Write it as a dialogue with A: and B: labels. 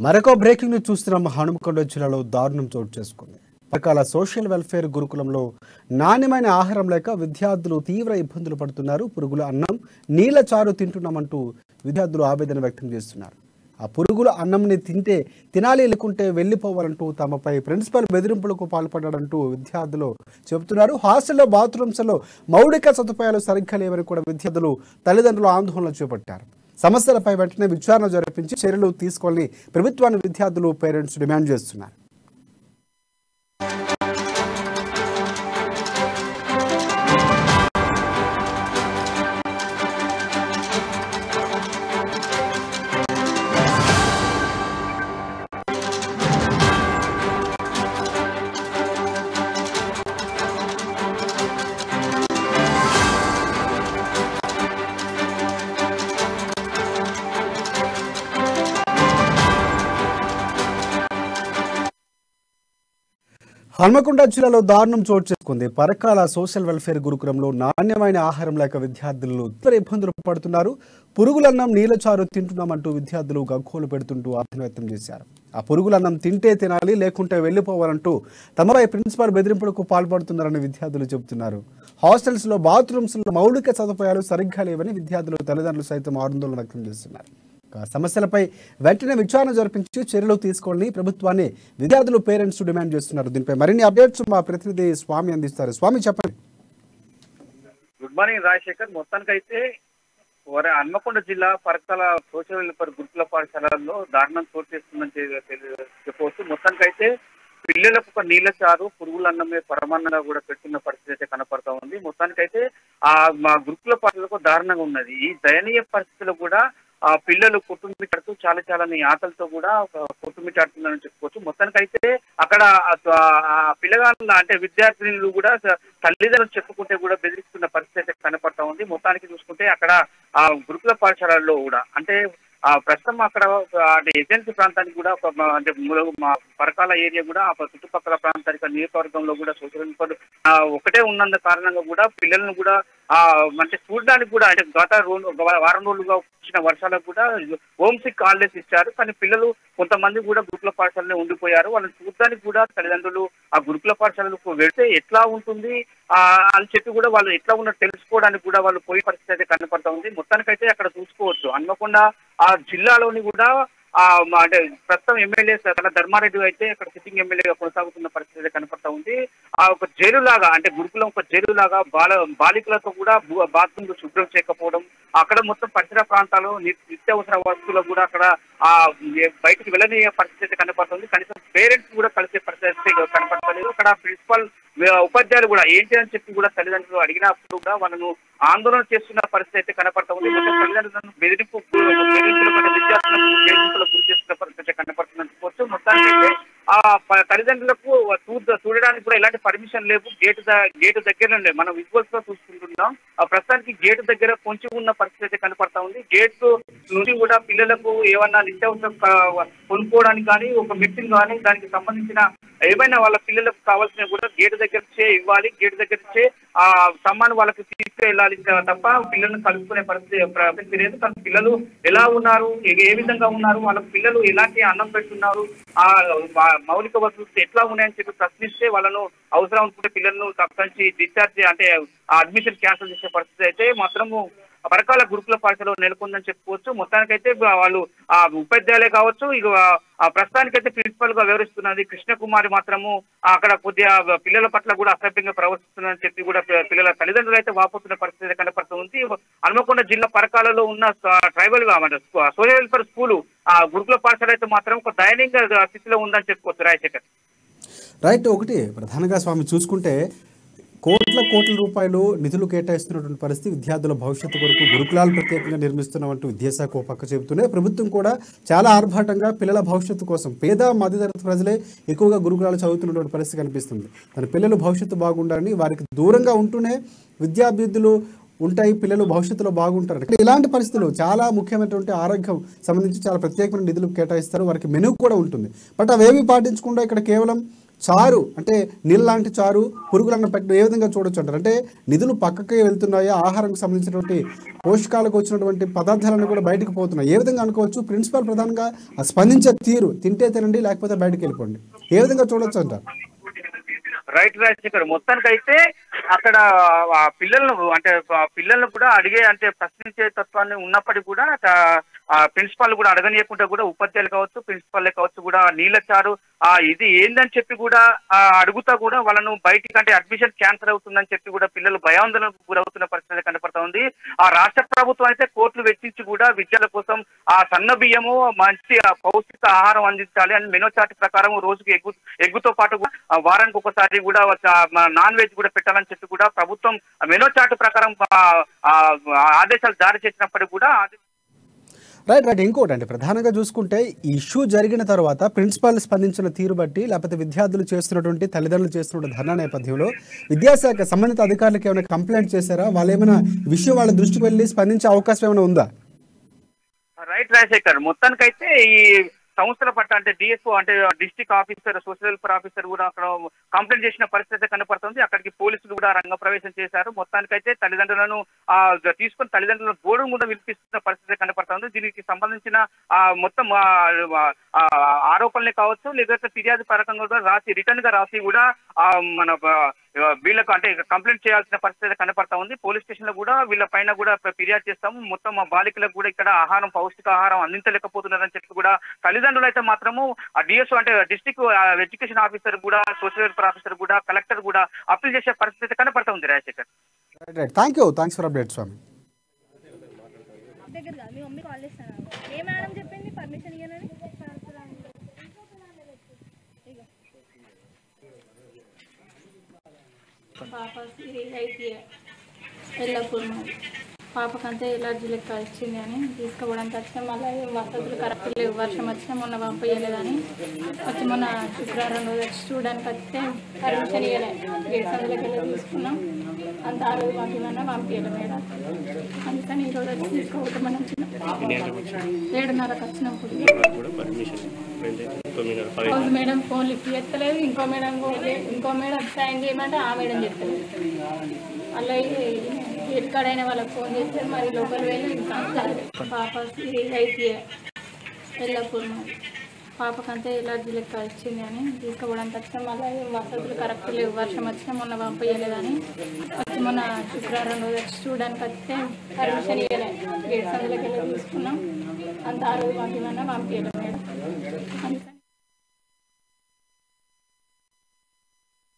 A: మరొక breaking news చూస్తున్నాం. హనుమకొండ జిల్లాలో దారుణం చోటు చేసుకుంది. రకాల సోషల్ వెల్ఫేర్ గురుకులంలో నాణ్యమైన ఆహారం లేక విద్యార్థులు తీవ్ర ఇబ్బందులు పడుతున్నారు. పురుగుల అన్నం, నీళ్ల చారు తింటున్నామంటూ విద్యార్థులు ఆవేదన వ్యక్తం చేస్తున్నారు. ఆ పురుగుల అన్నంని తినాలి, లేకుంటే వెళ్ళిపోవాలంటూ తమపై ప్రిన్సిపల్ బెదిరింపులకు పాల్పడ్డాడంటూ విద్యార్థులు చెబుతున్నారు. హాస్టల్లో బాత్రూమ్స్లో మౌలిక సదుపాయాలు సరిగ్గా లేవని కూడా విద్యార్థులు తల్లిదండ్రులు ఆందోళన చేపట్టారు. సమస్యలపై వెంటనే విచారణ జరిపించి చర్యలు తీసుకోవాలని ప్రభుత్వాన్ని విద్యార్థులు, పేరెంట్స్ డిమాండ్ చేస్తున్నారు. హన్మకొండ జిల్లాలో దారుణం చోటు చేసుకుంది. పరకాల సోషల్ వెల్ఫేర్ గురుకులంలో నాణ్యమైన ఆహారం లేక విద్యార్థులు తీవ్ర ఇబ్బందులు పడుతున్నారు. పురుగులన్నం, నీళ్ల చారు తింటున్నామంటూ విద్యార్థులు గగ్గోలు పెడుతుంటూ ఆవేదన వ్యక్తం చేశారు. ఆ పురుగులన్నం తినాలి, లేకుంటే వెళ్ళిపోవాలంటూ తమపై ప్రిన్సిపాల్ బెదిరింపులకు పాల్పడుతున్నారని విద్యార్థులు చెబుతున్నారు. హాస్టల్స్లో బాత్రూమ్స్లో మౌలిక సదుపాయాలు సరిగ్గా లేవని విద్యార్థులు, తల్లిదండ్రులు సైతం ఆందోళన వ్యక్తం చేస్తున్నారు. సమస్యలపై వెంటనే విచారణ జరిపించి చర్యలు తీసుకోవాలని ప్రభుత్వాన్ని విద్యార్థులు, పేరెంట్స్ డిమాండ్ చేస్తున్నారు. దీనిపై మరిన్ని అప్డేట్స్ మా ప్రతినిధి స్వామి అందిస్తారు. స్వామి, చెప్పండి.
B: Good morning Rajasekhar. మొత్తానికైతే హన్మకొండ జిల్లా పరకాల సోషల్ వెల్ఫేర్ గురుకుల పాఠశాలలో దారుణం చోటు చేస్తుందని చెప్పవచ్చు. మొత్తానికైతే పిల్లలకు ఒక నీళ్ల చారు, పురుగుల అన్నమే పరమాన్నంగా కూడా పెడుతున్న పరిస్థితి అయితే కనపడతా ఉంది. మొత్తానికైతే మా గురుకుల పాఠశాలకు దారుణంగా ఉన్నది. ఈ దయనీయ పరిస్థితుల్లో కూడా ఆ పిల్లలు కొట్టుమిట్టాడుతూ చాలా ఆటలతో కూడా కొట్టుమిట్టాడుతున్నారని చెప్పుకోవచ్చు. మొత్తానికైతే అక్కడ పిల్లగాళ్ళ అంటే విద్యార్థినులు కూడా తల్లిదండ్రులు చెప్పుకుంటే కూడా బెదిరిస్తున్న పరిస్థితి అయితే కనపడతా ఉంది. మొత్తానికి చూసుకుంటే అక్కడ ఆ గురుకుల పాఠశాలల్లో కూడా అంటే ప్రస్తుతం అక్కడ అంటే ఏజెన్సీ ప్రాంతానికి కూడా అంటే మా పరకాల ఏరియా కూడా ఆ చుట్టుపక్కల ప్రాంతానికి నియోజకవర్గంలో కూడా సోషల్ వెల్ఫేర్ ఒకటే ఉన్నందు కారణంగా కూడా పిల్లలను కూడా అంటే చూడడానికి కూడా అంటే గత వారం రోజులుగా వచ్చిన వర్షాలకు కూడా హోమ్ సిక్ హాలిడేస్ ఇచ్చారు. కానీ పిల్లలు కొంతమంది కూడా గురుకుల పాఠశాలలో ఉండిపోయారు. వాళ్ళని చూడడానికి కూడా తల్లిదండ్రులు ఆ గురుకుల పాఠశాలకు వెళ్తే ఎట్లా ఉంటుంది అని చెప్పి కూడా వాళ్ళు ఎట్లా ఉన్నట్టు తెలుసుకోవడానికి కూడా వాళ్ళు పోయే పరిస్థితి అయితే కనపడతా ఉంది. మొత్తానికైతే అక్కడ చూసుకోవచ్చు హన్మకొండ ఆ జిల్లాలోని కూడా అంటే ప్రస్తుతం ఎమ్మెల్యే ధర్మారెడ్డి అయితే అక్కడ సిట్టింగ్ ఎమ్మెల్యేగా కొనసాగుతున్న పరిస్థితి కనపడతా ఉంది. ఒక జైలు లాగా అంటే గురుకులం ఒక జైలు లాగా బాలికలతో కూడా బాత్రూమ్లు శుభ్రం చేయకపోవడం, అక్కడ మొత్తం పరిసర ప్రాంతాలు నిత్యావసర వస్తువులు కూడా అక్కడ బయటకు వెళ్ళని పరిస్థితి కనపడుతుంది. కనీసం పేరెంట్స్ కూడా కలిసే పరిస్థితి కనపడలేదు. అక్కడ ప్రిన్సిపల్, ఉపాధ్యాయులు కూడా ఏంటి అని చెప్పి కూడా తల్లిదండ్రులు అడిగినప్పుడు కూడా వాళ్ళను ఆందోళన చేస్తున్న పరిస్థితి అయితే కనపడతా ఉంది. తల్లిదండ్రులను విద్యార్థులకు గురి చేస్తున్న పరిస్థితి కనపడుతుందని చెప్పవచ్చు. మొత్తానికి ఆ తల్లిదండ్రులకు చూడడానికి కూడా ఎలాంటి పర్మిషన్ లేవు. గేటు దగ్గర మనం విజువల్స్ లో చూసుకుంటున్నాం. ప్రస్తుతానికి గేటు దగ్గర పొంచి ఉన్న పరిస్థితి కనపడతా ఉంది. గేట్ నుండి కూడా పిల్లలకు ఏమన్నా నిత్యావసరం కొనుక్కోవడానికి కానీ, ఒక మెషిన్ కానీ, దానికి సంబంధించిన ఏమైనా వాళ్ళ పిల్లలకు కావాల్సిన కూడా గేటు దగ్గర ఇవ్వాలి. గేటు దగ్గర ఆ సామాను వాళ్ళకి తీసుకెళ్ళాలి తప్ప పిల్లలను కలుపుకునే ప్రసక్తి లేదు. కానీ పిల్లలు ఎలా ఉన్నారు, ఏ విధంగా ఉన్నారు, వాళ్ళ పిల్లలు ఎలాంటి అన్నం పెడుతున్నారు, ఆ మౌలిక వసతులు ఎట్లా ఉన్నాయని చెప్పి ప్రశ్నిస్తే వాళ్ళను అవసరం అనుకుంటే పిల్లలను తప్పనించి డిశ్చార్జ్ అంటే అడ్మిషన్ క్యాన్సిల్ చేసే పరిస్థితి అయితే మాత్రము పరకాల గురుకుల పాఠశాలలో నెలకొందని చెప్పుకోవచ్చు. మొత్తానికైతే వాళ్ళు ఆ ఉపాధ్యాయులే కావచ్చు, ఇక ప్రస్తుతానికైతే ప్రిన్సిపల్ గా వ్యవహరిస్తున్నది కృష్ణకుమారి మాత్రము అక్కడ కొద్దిగా పిల్లల పట్ల కూడా అసభ్యంగా ప్రవర్తిస్తుందని చెప్పి కూడా పిల్లల తల్లిదండ్రులు అయితే వాపోతున్న పరిస్థితి కనపడుతుంది. హన్మకొండ జిల్లా పరకాలలో ఉన్న ట్రైబల్ సోషల్ వెల్ఫేర్ స్కూలు ఆ గురుకుల పాఠశాల అయితే మాత్రం ఒక దయనీయ స్థితిలో ఉందని చెప్పుకోవచ్చు. రాజశేఖర్,
A: రైట్. ఒకటి ప్రధానంగా స్వామి చూసుకుంటే కోట్ల రూపాయలు నిధులు కేటాయిస్తున్నటువంటి పరిస్థితి, విద్యార్థుల భవిష్యత్తు కొరకు గురుకులాలు ప్రత్యేకంగా నిర్మిస్తున్నట్టు విద్యాశాఖ పక్క చెబుతూనే ప్రభుత్వం కూడా చాలా ఆర్భాటంగా పిల్లల భవిష్యత్తు కోసం పేద మధ్యతరగతి ప్రజలే ఎక్కువగా గురుకులాలు చదువుతున్నటువంటి పరిస్థితి కనిపిస్తుంది. తన పిల్లలు భవిష్యత్తు బాగుండాలని వారికి దూరంగా ఉంటూనే విద్యాభివృద్ధులు ఉంటాయి, పిల్లలు భవిష్యత్తులో బాగుంటారు. ఇలాంటి పరిస్థితులు చాలా ముఖ్యమైనటువంటి ఆరోగ్యం సంబంధించి చాలా ప్రత్యేకమైన నిధులు కేటాయిస్తారు, వారికి మెనూ కూడా ఉంటుంది. బట్ అవేమీ పాటించకుండా ఇక్కడ కేవలం చారు అంటే నీళ్ళ లాంటి చారు పురుగులన్న పెట్టడం ఏ విధంగా చూడొచ్చు అంటారు? అంటే నిధులు పక్కకి వెళ్తున్నాయా, ఆహారానికి సంబంధించినటువంటి పోషకాలకు వచ్చినటువంటి పదార్థాలన్నీ కూడా బయటకు పోతున్నాయి, ఏ విధంగా అనుకోవచ్చు? ప్రిన్సిపాల్ ప్రధానంగా స్పందించే తీరు తింటే తినండి లేకపోతే బయటకు వెళ్ళిపోండి, ఏ విధంగా చూడొచ్చు అంటారు?
B: రైట్ రాజశేఖర్, మొత్తానికి అయితే అక్కడ పిల్లలను అంటే పిల్లలను కూడా అడిగే అంటే ప్రశ్నించే తత్వాన్ని ఉన్నప్పటికీ కూడా ప్రిన్సిపాల్ కూడా అడగనీయకుండా కూడా ఉపాధ్యాయులు కావచ్చు, ప్రిన్సిపాల్ కావచ్చు కూడా నీళ్ళ చారు ఇది ఏందని చెప్పి కూడా అడుగుతా కూడా వాళ్ళను బయటికి అంటే అడ్మిషన్ క్యాన్సల్ అవుతుందని చెప్పి కూడా పిల్లలు భయాందోళనకు గురవుతున్న పరిస్థితి కనపడతా ఉంది. ఆ రాష్ట్ర ప్రభుత్వం అయితే కోట్లు వెచ్చించి కూడా విద్యార్థుల కోసం ఆ సన్న బియ్యము మంచి పౌష్టిక ఆహారం అందించాలి అని మెనూ చార్ట్ ప్రకారం రోజుకి ఎగ్గుతో పాటు వారానికి ఒకసారి కూడా నాన్ వెజ్ కూడా పెట్టాలని చెప్పి కూడా ప్రభుత్వం మెనూ చార్ట్ ప్రకారం ఆదేశాలు జారీ చేసినప్పటికీ కూడా
A: రైట్. ఇంకోటి అంటే ప్రధానంగా చూసుకుంటే ఈ ఇష్యూ జరిగిన తర్వాత ప్రిన్సిపాల్ స్పందించిన తీరు బట్టి లేకపోతే విద్యార్థులు చేస్తున్నటువంటి తల్లిదండ్రులు చేస్తున్న ధర్నా నేపథ్యంలో విద్యాశాఖ సంబంధిత అధికారులకు ఏమైనా కంప్లైంట్ చేశారా? వాళ్ళు ఏమైనా విషయం వాళ్ళ దృష్టికి వెళ్ళి స్పందించే అవకాశం ఏమైనా ఉందా?
B: రైట్ రాజశేఖర్, మొత్తానికైతే ఈ సంస్థల పట్ల అంటే డిఎస్ఓ అంటే district officer, social welfare officer కూడా అక్కడ కంప్లైంట్ చేసిన పరిస్థితి కనపడుతుంది. అక్కడికి పోలీసులు కూడా రంగప్రవేశం చేశారు. మొత్తానికైతే తల్లిదండ్రులను తీసుకొని తల్లిదండ్రులను గోడు కూడా వినిపిస్తున్న పరిస్థితి కనపడుతుంది. దీనికి సంబంధించిన మొత్తం ఆరోపణలే కావచ్చు, లేకపోతే ఫిర్యాదు పరకంగా కూడా రాసి రిటర్న్ గా రాసి కూడా మన వీళ్ళకు అంటే కంప్లైంట్ చేయాల్సిన పరిస్థితి కనపడతా ఉంది. పోలీస్ స్టేషన్ లో కూడా వీళ్ళ పైన కూడా ఫిర్యాదు చేస్తాము. మొత్తం మా బాలికలకు కూడా ఇక్కడ పౌష్టిక ఆహారం అందించలేకపోతున్నారని చెప్పి కూడా తల్లిదండ్రులు అయితే మాత్రము ఆ డిఎస్ఓ అంటే డిస్ట్రిక్ట్ ఎడ్యుకేషన్ ఆఫీసర్ కూడా, సోషల్ వెల్ఫేర్ ఆఫీసర్ కూడా, కలెక్టర్ కూడా అప్పీల్ చేసే పరిస్థితి కనపడతా ఉంది. రాజశేఖర్,
A: థ్యాంక్స్ ఫర్ అప్డేట్ స్వామి.
C: పాప అయితే ఎల్లప్పుడు మరి పాపకంతా ఎలర్జీ లెక్క వచ్చింది అని తీసుకోవడానికి వచ్చినా మళ్ళీ వసతులు కరెక్ట్ లేవు, వర్షం వచ్చినా మొన్న పంపించలేదని వచ్చి మొన్న శుక్రవారం రోజు వచ్చి చూడడానికి వస్తే పర్మిషన్ ఇవ్వలే, గేట్ సందులోకి వెళ్ళి తీసుకున్నాం. అంత ఆ రోజు పంపించమన్నా పంపించలే మేడం. అందుకని ఈరోజు వచ్చి తీసుకోవటమని వచ్చినాం. 7:30కి వచ్చినప్పుడు రోజు మేడం ఫోన్ లిఫ్ట్ చేస్తలేదు, ఇంకో మేడం సైన్ చేయమంటే ఆ మేడం చెప్తలేదు. అలా ఎక్కడైనా వాళ్ళకి ఫోన్ చేస్తే మరి లోపల వెళ్ళి ఇంకా పాప అయితే ఎల్లప్పుడు మరి పాపకంతా ఎలర్జీ లెక్క వచ్చింది అని తీసుకోవడానికి వచ్చినా మళ్ళీ వసతులు కరెక్ట్ లేవు, వర్షం వచ్చినా మొన్న పంపించలేదని వచ్చి మొన్న శుక్రవారం రోజు వచ్చి చూడడానికి వస్తే పర్మిషన్ ఇవ్వలే, గేట్ సందులోకి వెళ్ళి తీసుకున్నాం. అంత ఆ రోజు పంపించమన్నా పంపించలేదు మేడం. అందుకని